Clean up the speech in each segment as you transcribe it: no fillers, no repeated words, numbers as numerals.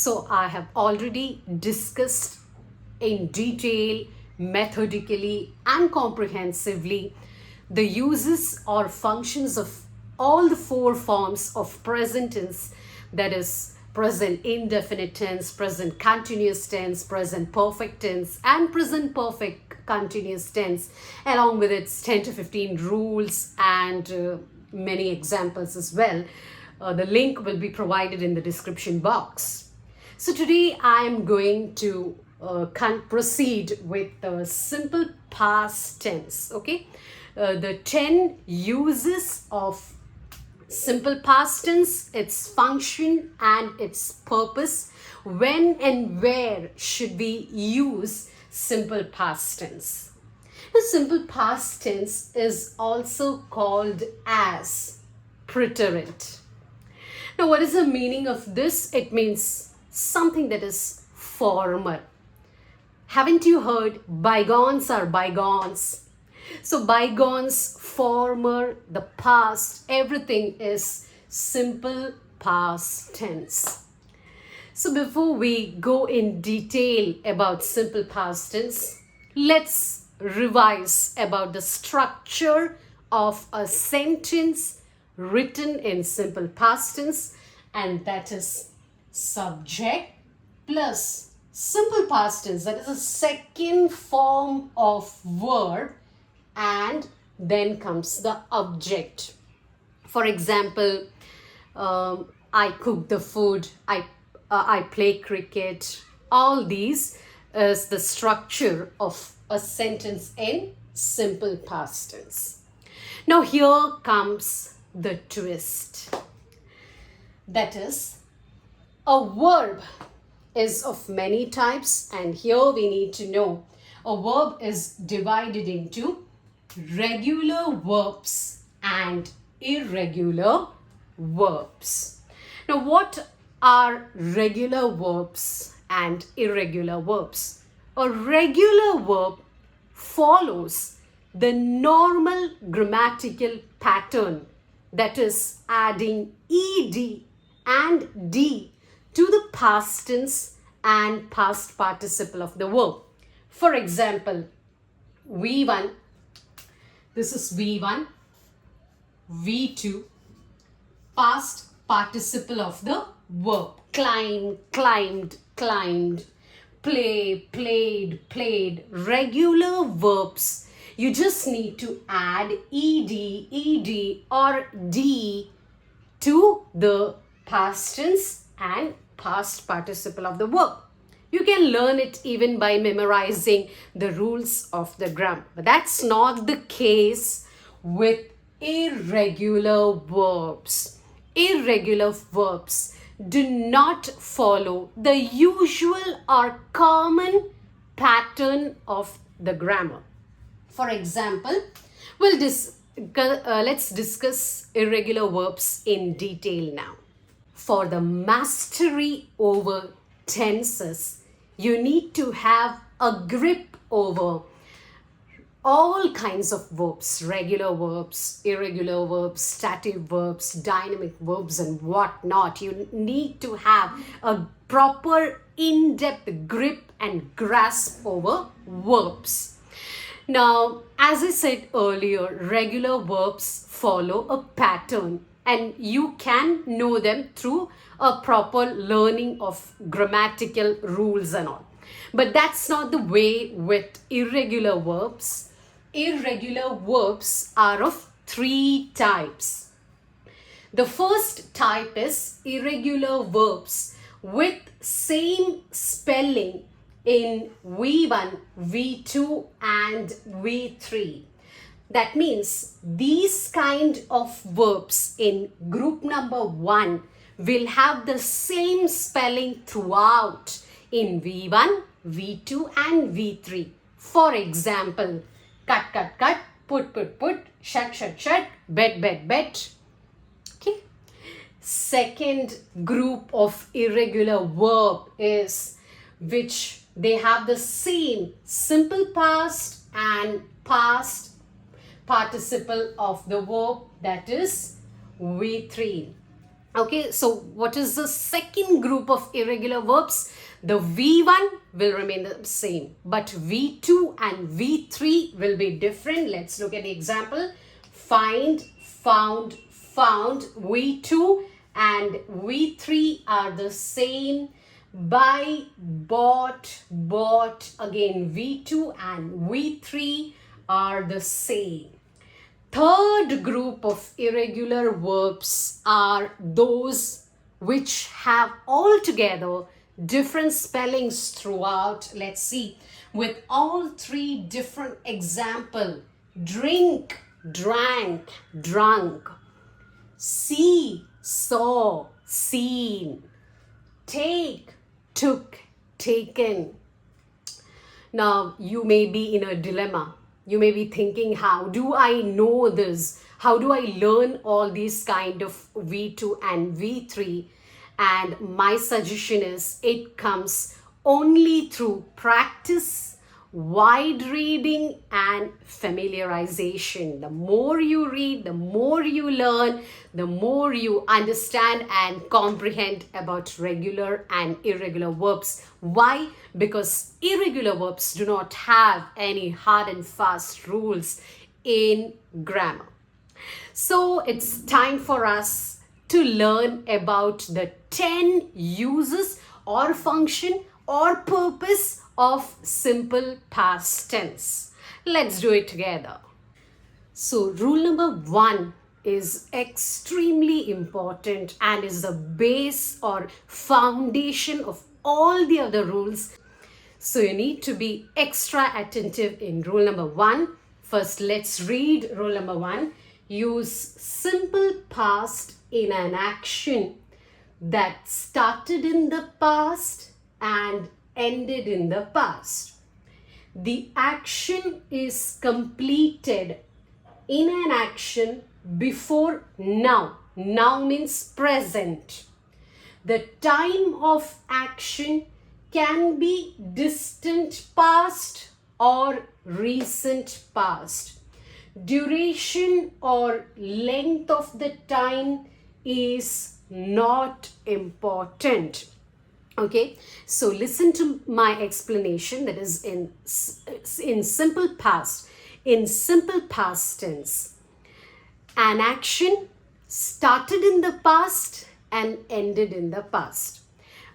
So I have already discussed in detail, methodically, and comprehensively the uses or functions of all the four forms of present tense, that is, present indefinite tense, present continuous tense, present perfect tense, and present perfect continuous tense, along with its 10 to 15 rules and many examples as well. The link will be provided in the description box. So today I am going to proceed with the simple past tense. Okay, the 10 uses of simple past tense, its function and its purpose. When and where should we use simple past tense? The simple past tense is also called as preterite. Now, what is the meaning of this? It means something that is former. Haven't you heard bygones are bygones? So bygones, former, the past, everything is simple past tense. So before we go in detail about simple past tense, let's revise about the structure of a sentence written in simple past tense, and that is subject plus simple past tense, that is a second form of verb, and then comes the object. For example, I cook the food, I play cricket. All these is the structure of a sentence in simple past tense. Now here comes the twist. That is, a verb is of many types, and here we need to know a verb is divided into regular verbs and irregular verbs. Now, what are regular verbs and irregular verbs? A regular verb follows the normal grammatical pattern, that is, adding ed and d to the past tense and past participle of the verb. For example, V1, this is V1, V2, past participle of the verb. Climb, climbed, climbed, play, played, played. Regular verbs, you just need to add ed or d to the past tense and past participle of the verb. You can learn it even by memorizing the rules of the grammar. But that's not the case with irregular verbs. Irregular verbs do not follow the usual or common pattern of the grammar. For example, let's discuss irregular verbs in detail now. For the mastery over tenses, you need to have a grip over all kinds of verbs, regular verbs, irregular verbs, stative verbs, dynamic verbs, and whatnot. You need to have a proper in-depth grip and grasp over verbs. Now, as I said earlier, regular verbs follow a pattern, and you can know them through a proper learning of grammatical rules and all. But that's not the way with irregular verbs. Irregular verbs are of three types. The first type is irregular verbs with same spelling in V1, V2 and V3. That means these kind of verbs in group number 1 will have the same spelling throughout in V1, V2 and V3. For example, cut, cut, cut, put, put, put, shut, shut, shut, bed, bed, bed. Okay. Second group of irregular verb is which they have the same simple past and past participle of the verb, that is V3. Okay, so what is the second group of irregular verbs? The V1 will remain the same, but V2 and V3 will be different. Let's look at the example. Find, found, found. V2 and V3 are the same. Buy, bought, bought. Again, V2 and V3 are the same. Third group of irregular verbs are those which have altogether different spellings throughout. Let's see. With all three different example: drink, drank, drunk; see, saw, seen; take, took, taken. Now, you may be in a dilemma. You may be thinking, how do I know this? How do I learn all these kind of V2 and V3? And my suggestion is it comes only through practice, wide reading, and familiarization. The more you read, the more you learn, the more you understand and comprehend about regular and irregular verbs. Why? Because irregular verbs do not have any hard and fast rules in grammar. So it's time for us to learn about the 10 uses or function or purpose of simple past tense. Let's do it together. So rule number 1 is extremely important and is the base or foundation of all the other rules. So you need to be extra attentive in rule number 1. First, let's read rule number 1. Use simple past in an action that started in the past and ended in the past. The action is completed in an action before now. Now means present. The time of action can be distant past or recent past. Duration or length of the time is not important. Okay, so listen to my explanation, that is in simple past. In simple past tense, an action started in the past and ended in the past.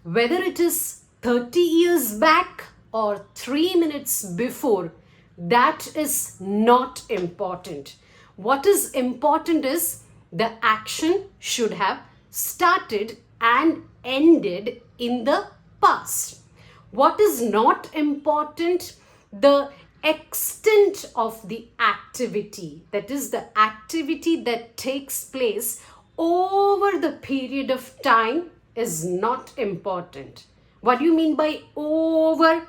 Whether it is 30 years back or 3 minutes before, that is not important. What is important is the action should have started and ended in the past. What is not important? The extent of the activity, that is the activity that takes place over the period of time, is not important. What do you mean by over?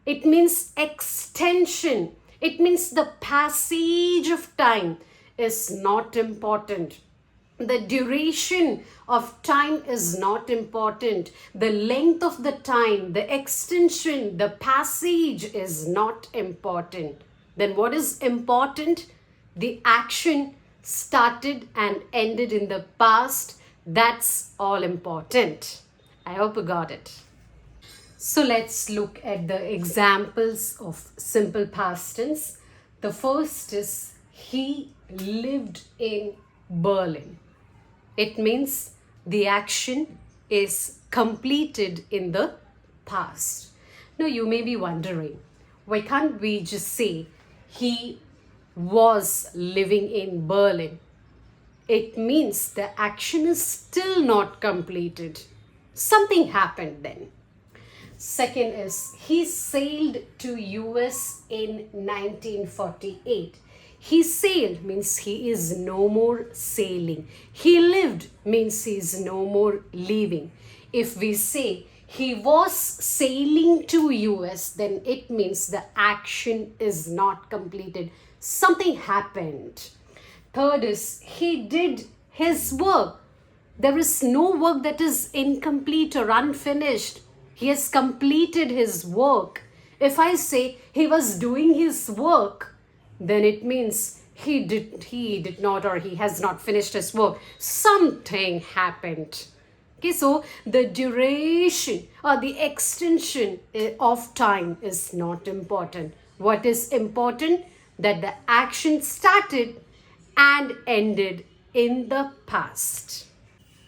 It means extension. It means the passage of time is not important. The duration of time is not important. The length of the time, the extension, the passage is not important. Then what is important? The action started and ended in the past. That's all important. I hope you got it. So let's look at the examples of simple past tense. The first is he lived in Berlin. It means the action is completed in the past. Now you may be wondering, why can't we just say he was living in Berlin? It means the action is still not completed. Something happened then. Second is he sailed to US in 1948. He sailed means he is no more sailing. He lived means he is no more living. If we say he was sailing to US, then it means the action is not completed. Something happened. Third is he did his work. There is no work that is incomplete or unfinished. He has completed his work. If I say he was doing his work, then it means he did not, or he has not finished his work. Something happened. Okay, so the duration or the extension of time is not important. What is important? That the action started and ended in the past.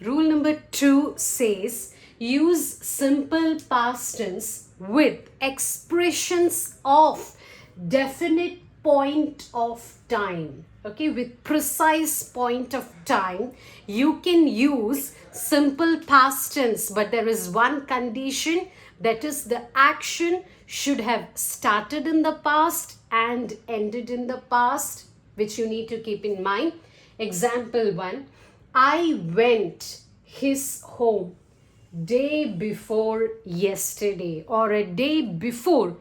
Rule number 2 says use simple past tense with expressions of definite point of time. Okay, with precise point of time, you can use simple past tense, but there is one condition, that is the action should have started in the past and ended in the past, which you need to keep in mind. Example 1, I went his home day before yesterday, or a day before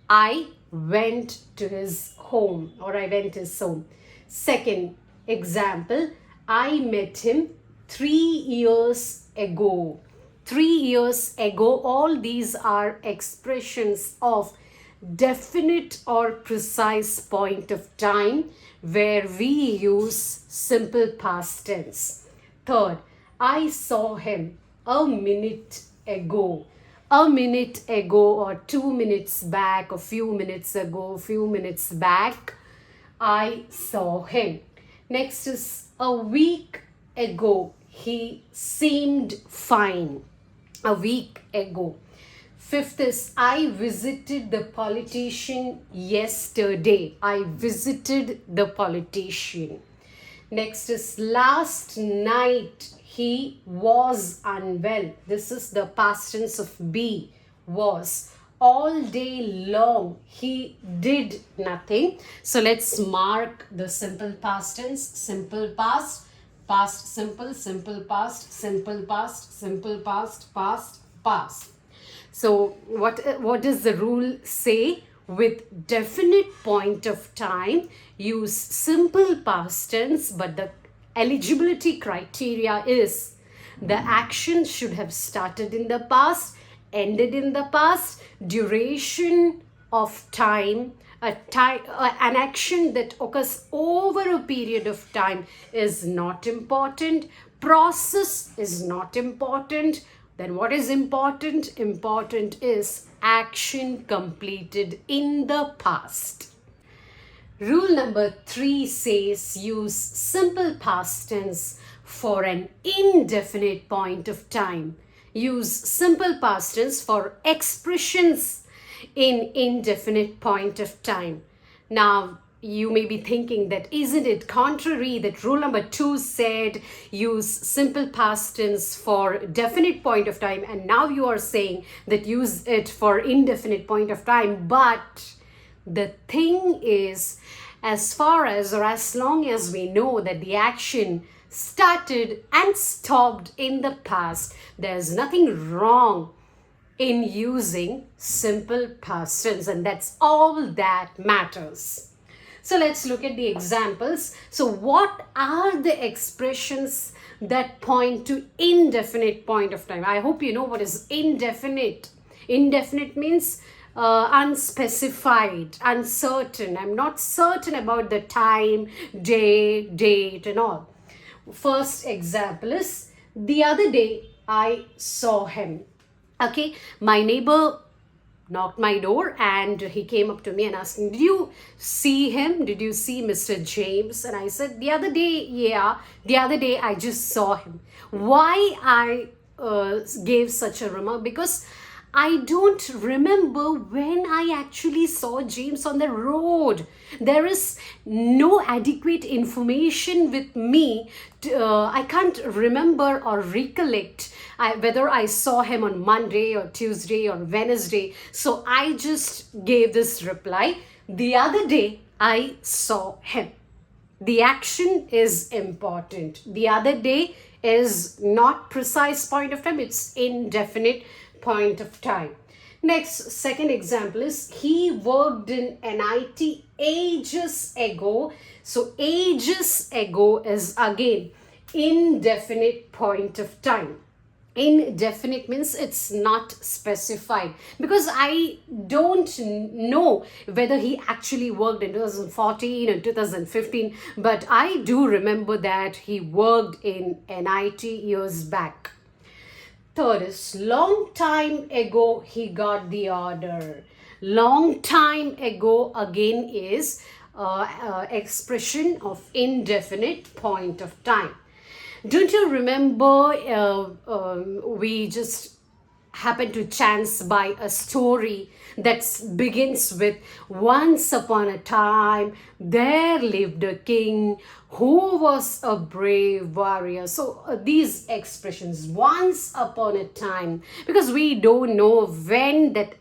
I went to his home, or I went his home. Second example, I met him 3 years ago. 3 years ago, all these are expressions of definite or precise point of time where we use simple past tense. Third, I saw him a minute ago. A minute ago, or 2 minutes back, a few minutes ago, few minutes back, I saw him. Next is a week ago, he seemed fine. A week ago. Fifth is I visited the politician yesterday. I visited the politician. Next is last night he was unwell. This is the past tense of be, was. All day long he did nothing. So let's mark the simple past tense. Simple past, past simple, simple past, simple past, simple past, past, past. So what does the rule say? With definite point of time, use simple past tense, but the eligibility criteria is the action should have started in the past, ended in the past, duration of time, an action that occurs over a period of time is not important, process is not important. Then what is important? Important is action completed in the past. Rule number 3 says use simple past tense for an indefinite point of time. Use simple past tense for expressions in indefinite point of time. Now, you may be thinking that isn't it contrary that rule number 2 said use simple past tense for definite point of time, and now you are saying that use it for indefinite point of time. But the thing is, as far as or as long as we know that the action started and stopped in the past, there's nothing wrong in using simple past tense, and that's all that matters. So let's look at the examples. So what are the expressions that point to indefinite point of time? I hope you know what is indefinite. Indefinite means unspecified, uncertain. I'm not certain about the time, day, date and all. First example is the other day I saw him. Okay, my neighbor knocked my door and he came up to me and asked me, did you see him? Did you see Mr. James? And I said, the other day, yeah, the other day I just saw him. Why I gave such a remark? Because I don't remember when I actually saw James on the road. There is no adequate information with me. I can't remember or recollect whether I saw him on Monday or Tuesday or Wednesday. So I just gave this reply. The other day I saw him. The action is important. The other day is not precise point of time. It's indefinite point of time. Next, second example is he worked in NIT ages ago. So ages ago is again indefinite point of time. Indefinite means it's not specified, because I don't know whether he actually worked in 2014 and 2015, but I do remember that he worked in NIT years back. Third is long time ago he got the order. Long time ago again is expression of indefinite point of time. Don't you remember we just happened to chance by a story that begins with once upon a time there lived a king who was a brave warrior. So these expressions once upon a time, because we don't know when that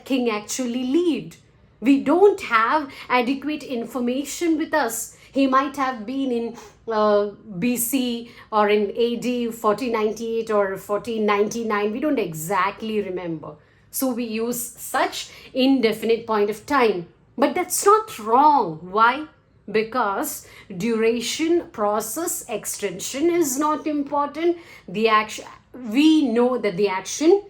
king actually lived. We don't have adequate information with us. He might have been in BC or in AD 1498 or 1499. We don't exactly remember. So we use such indefinite point of time. But that's not wrong. Why? Because duration, process, extension is not important. The action, we know that the action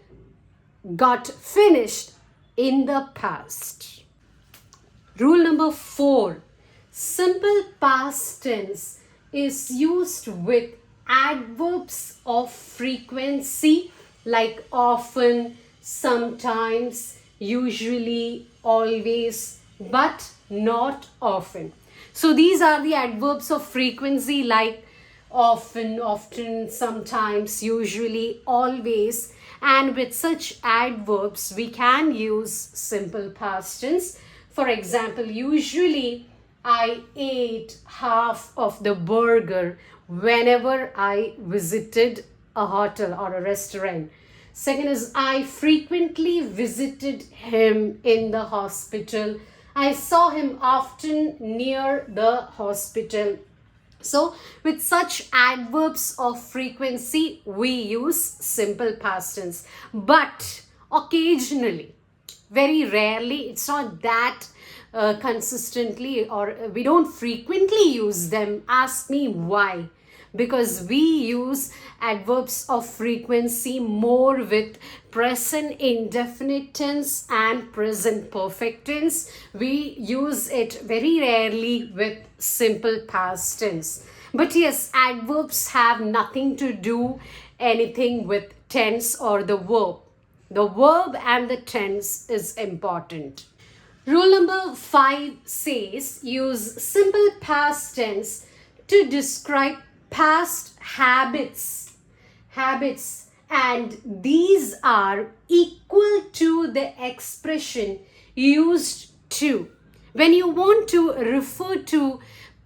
got finished in the past. Rule number 4. Simple past tense is used with adverbs of frequency like often, sometimes, usually, always, but not often. So these are the adverbs of frequency like often, often, sometimes, usually, always. And with such adverbs, we can use simple past tense. For example, usually I ate half of the burger whenever I visited a hotel or a restaurant. Second is I frequently visited him in the hospital. I saw him often near the hospital. So with such adverbs of frequency, we use simple past tense. But occasionally, very rarely, it's not that consistently, or we don't frequently use them. Ask me why. Because we use adverbs of frequency more with present indefinite tense and present perfect tense. We use it very rarely with simple past tense. But yes, adverbs have nothing to do anything with tense or the verb. The verb and the tense is important. Rule number 5 says use simple past tense to describe past habits. And these are equal to the expression used to. When you want to refer to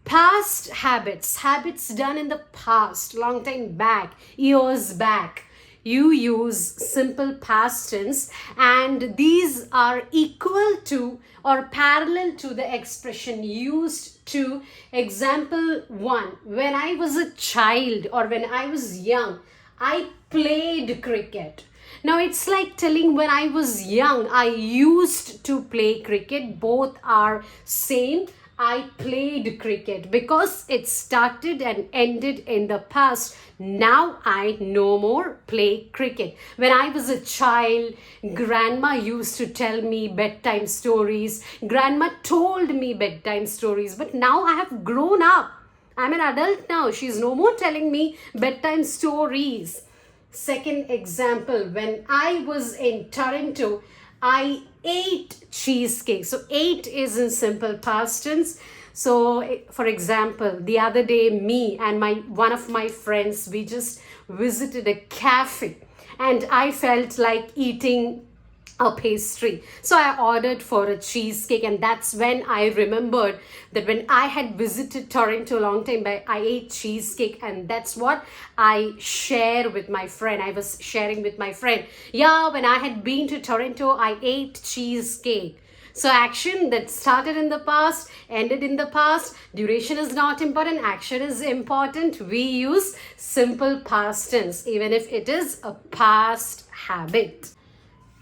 past habits done in the past, long time back, years back, you use simple past tense, and these are equal to or parallel to the expression used to. Example 1, when I was a child or when I was young, I played cricket. Now it's like telling when I was young, I used to play cricket. Both are same. I played cricket because it started and ended in the past. Now I no more play cricket. When I was a child, grandma used to tell me bedtime stories. Grandma told me bedtime stories, but now I have grown up. I'm an adult now. She's no more telling me bedtime stories. Second example, when I was in Toronto, I ate cheesecake. So ate is in simple past tense. So for example, the other day me and one of my friends, we just visited a cafe and I felt like eating a pastry. So I ordered for a cheesecake, and that's when I remembered that when I had visited Toronto a long time back, I ate cheesecake, and that's what I share with my friend. I was sharing with my friend, yeah, when I had been to Toronto, I ate cheesecake. So action that started in the past, ended in the past, duration is not important, action is important. We use simple past tense even if it is a past habit.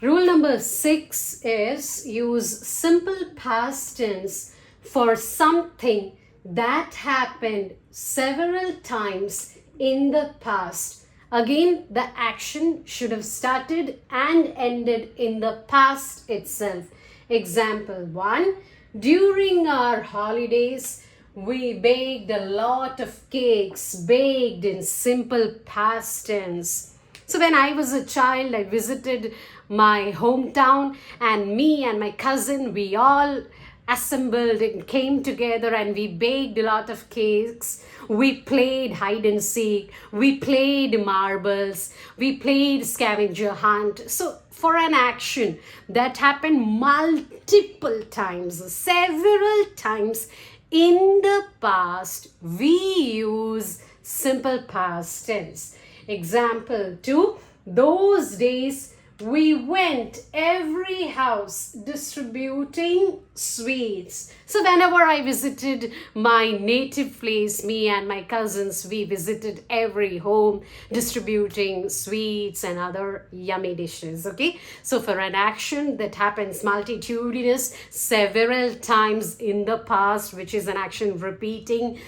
Rule number 6 is use simple past tense for something that happened several times in the past Again, the action should have started and ended in the past itself. Example 1. During our holidays, we baked a lot of cakes, baked in simple past tense. So when I was a child, I visited my hometown, and me and my cousin, we all assembled and came together, and we baked a lot of cakes. We played hide and seek, we played marbles, we played scavenger hunt. So for an action that happened multiple times, several times in the past, we use simple past tense. Example 2. Those days we went every house distributing sweets. So whenever I visited my native place, me and my cousins, we visited every home distributing sweets and other yummy dishes. Okay, so for an action that happens multitudinous several times in the past, which is an action repeating,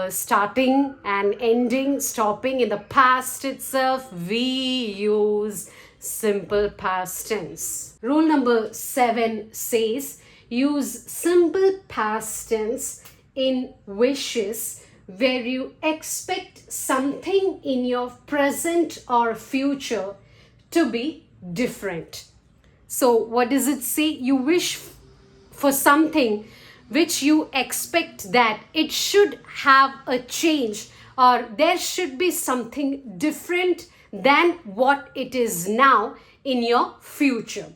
starting and ending, stopping in the past itself, we use simple past tense. Rule number 7 says use simple past tense in wishes where you expect something in your present or future to be different. So what does it say? You wish for something which you expect that it should have a change, or there should be something different than what it is now in your future.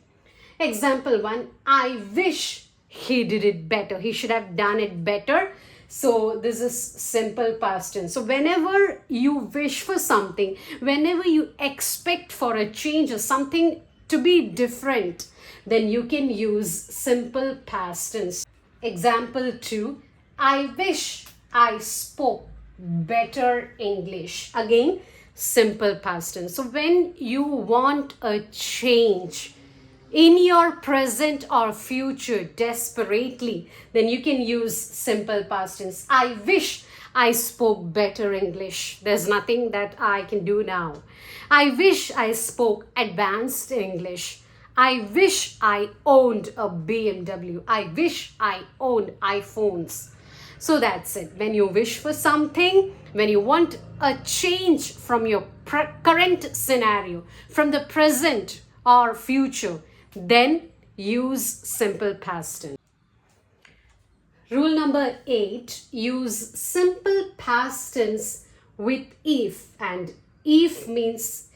Example 1. I wish he did it better. He should have done it better. So this is simple past tense. So whenever you wish for something, whenever you expect for a change or something to be different, then you can use simple past tense. Example 2. I wish I spoke better English. Again, simple past tense. So when you want a change in your present or future desperately, then you can use simple past tense. I wish I spoke better English. There's nothing that I can do now. I wish I spoke advanced English. I wish I owned a BMW. I wish I owned iPhones. So that's it. When you wish for something, when you want a change from your current scenario, from the present or future, then use simple past tense. Rule number 8, use simple past tense with if, and if means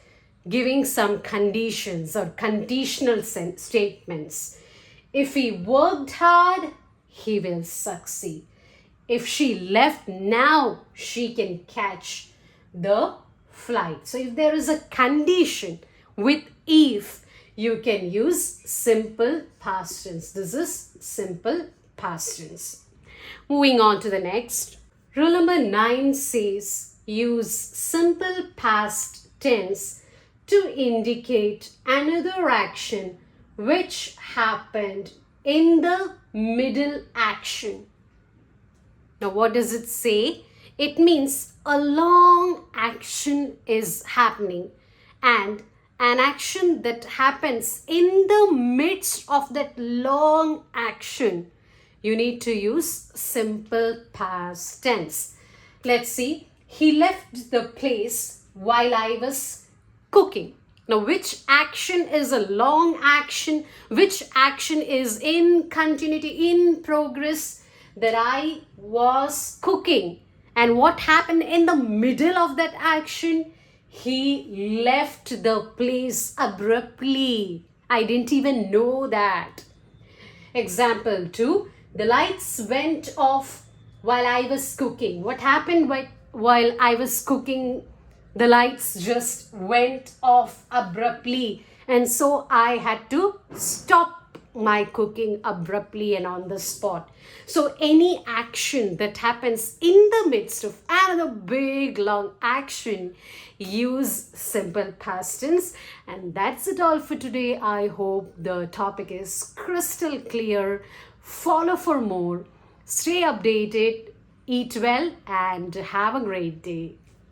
giving some conditions or conditional statements. If he worked hard, he will succeed. If she left now, she can catch the flight. So if there is a condition with if, you can use simple past tense. This is simple past tense. Moving on to the next. Rule number 9 says use simple past tense to indicate another action which happened in the middle action. Now what does it say? It means a long action is happening, and an action that happens in the midst of that long action, you need to use simple past tense. Let's see. He left the place while I was cooking. Now, which action is a long action? Which action is in continuity, in progress? That I was cooking. And what happened in the middle of that action? He left the place abruptly. I didn't even know that. Example 2. The lights went off while I was cooking. What happened while I was cooking? The lights just went off abruptly, and so I had to stop my cooking abruptly and on the spot. So any action that happens in the midst of another big long action, use simple past tense. And that's it all for today. I hope the topic is crystal clear. Follow for more. Stay updated, eat well, and have a great day.